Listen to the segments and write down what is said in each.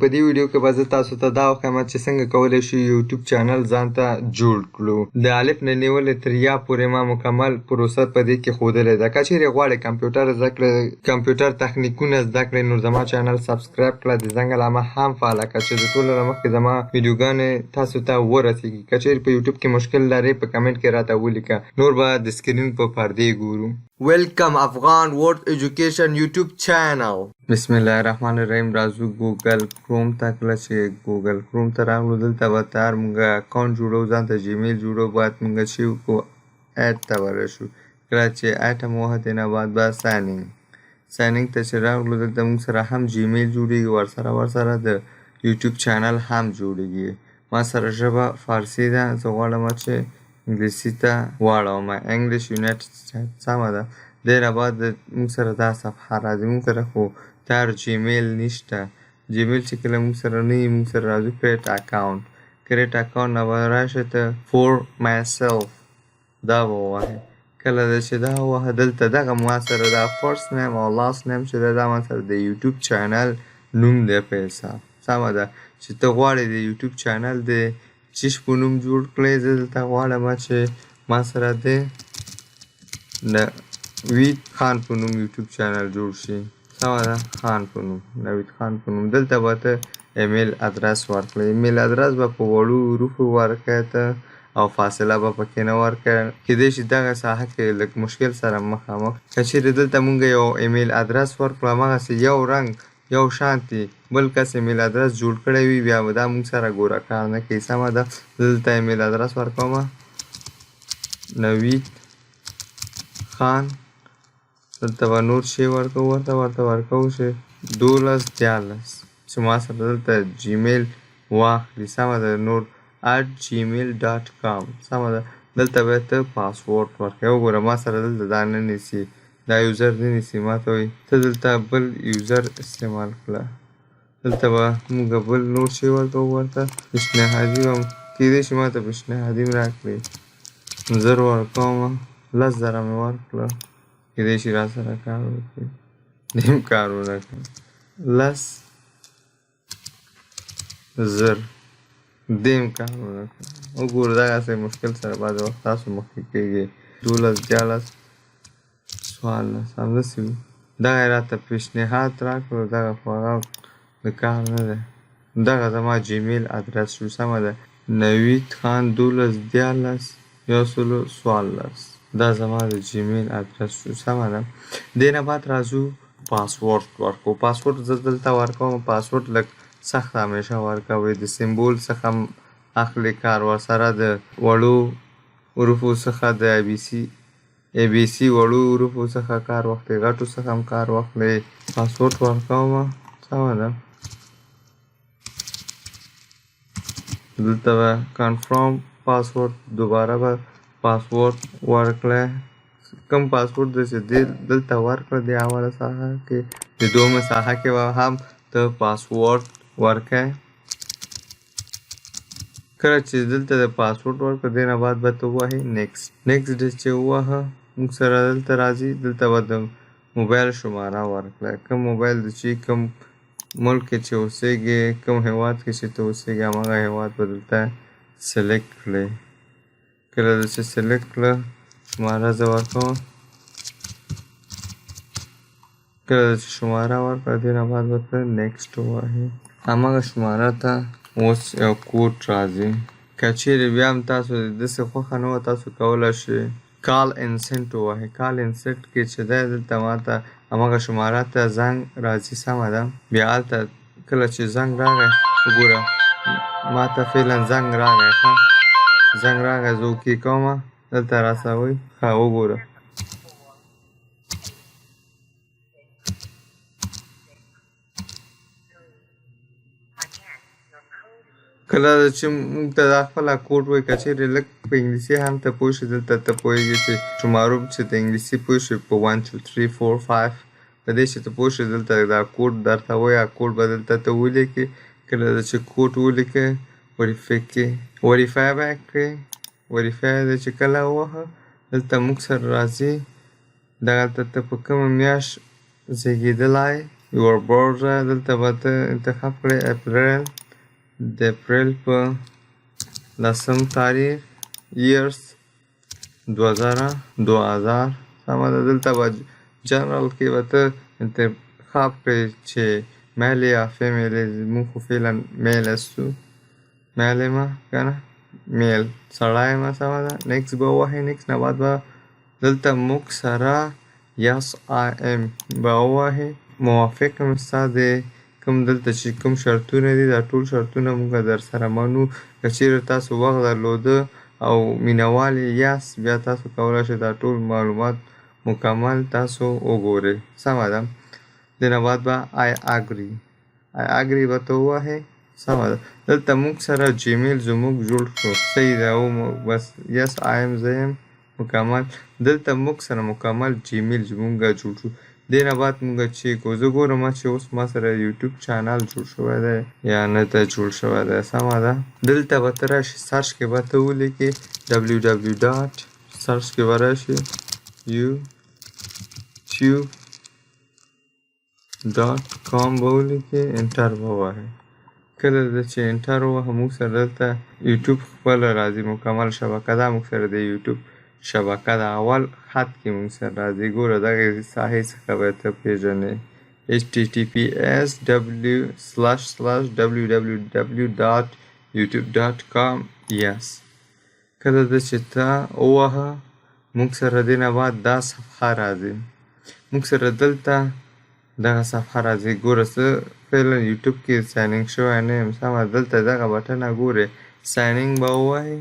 په دې ویډیو کې به زه تاسو ته دا وښیم چې څنګه کولی شو یوټیوب چینل ځان ته جوړ کړو. د الف نه نیولې تر یا پورې ما مکمل پروسه په دې کې ښودلې ده. که چیرې غواړئ کمپیوټر زده کړئ، کمپیوټر تخنیکونه زده کړئ، نو زما چینل سبسکرایب کړه، د زنګ علامه هم فعاله کړه چې د ټولو نه مخکې زما ویډیوګانې تاسو ته ورسیږي. که چیرې په یوټیوب کې مشکل لرئ په کمنټ کې راته ولیکه، نور به د سکرین په پردې ګورو. ویلکم افغان ورډ ایجوکیشن یوټیوب چینل. بسم الله الرحمن الرحیم. راځو ګوګل کروم ته. کله چې ګوګل کروم ته راغلو دلته به تر موږ اکاونټ جوړو، ځان ته جیمیل جوړو، باید موږ چې وکړو اډ ته ورشو. کله چې اډ ته مو وهڅې نه بعد به ساینینګ ته چې راغلو دلته موږ سره هم جیمیل جوړېږي، ورسره د یوټیوب چینل هم جوړېږي. ما سره ژبه فارسي ده، زه غواړم چې انګلیسي ته واړوم. انګلیش یونایټډ سټیټ سمه ده. دې نه بعد موږ سره دا صفحه راځي. موږ سره خو تر جیمیل نشته. جیمیل چې کله موږ سره نه وي، موږ سره راځو کریټ اکاونټ. کریټ اکاونټ نه به راشئ ته فور مایسلف دا به ووهئ. کله چې دا ووهه دلته دغه ما سره دا فرست نیم او لاست نیم چې دا ما سره د یوټیوب چینل نوم دی په حساب. سمه ده چې ته غواړې د یوټیوب چینل د چیش په نوم جوړ کړئ. زه دلته غواړم چې ما سره د نوید خان په نوم یوټیوب چینل جوړ شي. سمه ده، خان په نوم، نوید خان په نوم. دلته به ته ایمیل ادرس ورکړئ. ایمیل ادرس به په وړو حروفو ورکړئ ته، او فاصله به پکې نه ورکړئ. کیدای شي دغه ساحه کې لږ مشکل سره مخامخ. که چیرې دلته مونږ یو ایمیل ادرس ورکړو، هماغسې یو رنګ یو شانتي بل کس ایمیل ادرس جوړ کړی وي، بیا به دا مونږ سره ګوره کار نه کوي. سمه ده، دلته ایمیل ادرس ورکوم نوید خان. دلته به نور شی ورکوو، ورته ورکوو چې 12 چې ما سره دلته جیمیل واخلي. سمه ده، نور @gmail.com. سمه ده. دلته باید ته پاسورډ ورکوې. وګوره ما سره دلته دا نه نیسي، دا یوزر نه نیسي. ما ته وایي ته دلته بل یوزر استعمال کړه. دلته به موږ بل نور شی ورکوو، ورته پیشنهادي به کیدای شي ما ته پیشنهادي م راکړي. 0 ورکوم، 10,000 مې ورکړه. کیدای شي را سره کار وکړي، نیم کار ونه کړي. 10,000 دیم کار ونه کړي. وګوره دغسې مشکل سره بعضې وخت تاسو مخکې کېږي. 12 14 14 همداسې وي. دغه یې راته پیشنهاد راکړو، دغه خو هغه د کار نه دی. دغه زما جیمیل ادرس شو. سمه ده، نوید خان 12 14 14 دا زما د جیمیل ادرس شو. سمه ده. دې نه بعد راځو پاسورډ ورکوو. پاسورډ زه دلته ورکوم. پاسورډ لږ سخت همیشه ورکوئ. د سمبول څخه اخلي کار، ورسره د وړو حروفو څخه د ای بي سي وړو حروفو څخه کار واخلئ، غټو څخه هم کار واخلئ. پاسورډ ورکوم. سمه ده. دلته به کنفرم پاسورډ، دوباره به پاسورډ ورکړئ. کوم پاسورډ دی چې دلته ورکړه د اوله ساحه کې، د دویمه ساحه کې به هم ته پاسورډ ورکړئ. کله چې دلته د پاسورډ ورکړه، دې نه بعد به ته ووهئ نیکسټ. نیکسټ چې ووهه موږ سره دلته راځي. دلته به د موبایل شماره ورکړئ. کوم موبایل د چې کوم ملک کې چې اوسېږي، کوم هېواد کې چې ته اوسېږي، هماغه هېواد به دلته سلیکټ کړئ. کله چې سلیکټ کړه شماره زه ورکوم. کله چې شماره ورکړه، دې نه بعد به ته نیکسټ ووهئ. هماغه شماره ته اوس یو کوډ راځي. که چیرې بیا هم تاسو داسې خوښه نه وه، تاسو کولی شئ کال اینډ سینډ ووهئ. کال اینډ سینډ کې چې دی دلته ما ته هماغه شماره ته زنګ راځي. سمه ده. بیا هلته کله چې زنګ راغی، وګوره ما ته فعلا زنګ راغی. ښه زنګ راغی، زه اوکې کوم. دلته رسوئ. ښه وګوره کله چې موږ ته دا خپله کوډ وایي. که چیرې لږ په انګلیسي هم ته پوه شې، دلته ته پوهېږې چې شمارو چې ته انګلیسي پوه شې په 1 2 3 4 5 په دې چې ته پوه شې، دلته دا کوډ درته وایي. کوډ به دلته ته ولیکې. کله چې کوډ ولیکې، وریفای به یې کړې. وریفای دی چې کله ووهه، دلته موږ سره راځي. دغلته ته په کومه میاشت زیږېدلی your birthday دلته به ته انتخاب کړې اپریل د اپریل په 10 تاریخ years 2000 سمه ده. دلته به جنرال کې به ته انتخاب کړې چې میل یا فیمیل موږ خو فعلا میل هستو میل یم که نه میل سړی یم سمه ده. نیکس به ووهئ. نیکس نه بعد به دلته موږ سره یس آی ایم به ووهئ. موافق یم ستا د کوم دلته چې کوم شرطونه دي دا ټول شرطونه موږ در سره منو. که چیرې تاسو وخت درلوده او مینوال یاست بیا تاسو کولی شئ دا ټول معلومات مکمل تاسو وګورئ سمه ده. د نه بعد به آی اګري به ته ووهئ سمه ده. دلته موږ سره جیمیل زموږ جوړ شو صحیح ده او بس یس آی ایم زه یم مکمل. دلته موږ سره مکمل جیمیل زموږ جوړ شو. دې نه بعد موږ چیک کوو. زه ګورم چې اوس ما سره یوټیوب چینل جوړ شوی دی یا نه ده جوړ شوی دی سمه ده. دلته به ته راشي سرچ کې به ته ولیکې www. سرچ کې به راشي youtube.com به ولیکې انټر به ووهئ. کله چې انټر ووهه موږ سره دلته یوټیوب خپله راځي مکمل شبکه دا موږ سره د یوټیوب شبکه د اول خط کې موږ سره راځي. ګوره دغې ساحې څخه به ته پېژنې https://www.youtube.com yes. کله چې ته ووهه موږ سره دې نه بعد دا صفحه راځي. موږ سره دلته دغه صفحه راځي. ګوره زه فعلا یوټیوب کې ساینینګ شوی نه یم سمه. دلته دغه بټنه ګورې ساینینګ به ووهئ.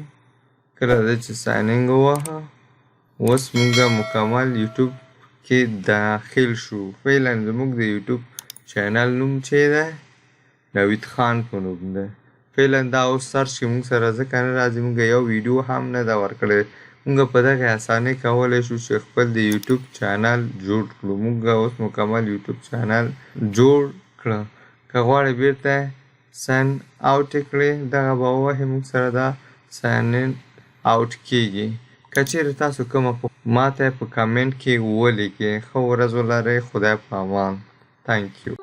کله چې ساینینګ ووهه اوس موږ مکمل یوټیوب کې داخل شو. فعلا زموږ د یوټیوب چینل نوم چې دی نوید خان په نوم دی. فعلا دا اوس سرچ کې موږ سره ځکه نه راځي موږ یو ویډیو هم نه ده ورکړی. موږ په دغه اسانۍ کولی شو چې خپل د یوټیوب چینل جوړ کړو. موږ اوس مکمل یوټیوب چینل جوړ کړه. که غواړې بیرته ساین آوټ یې کړې دغه به ووهې موږ سره دا ساین ان آوټ کېږي. که چیرې تاسو کومه ما ته په کامنټ کې ولیکئ. ښه ورځ ولرئ. خدای په امان. تhank you.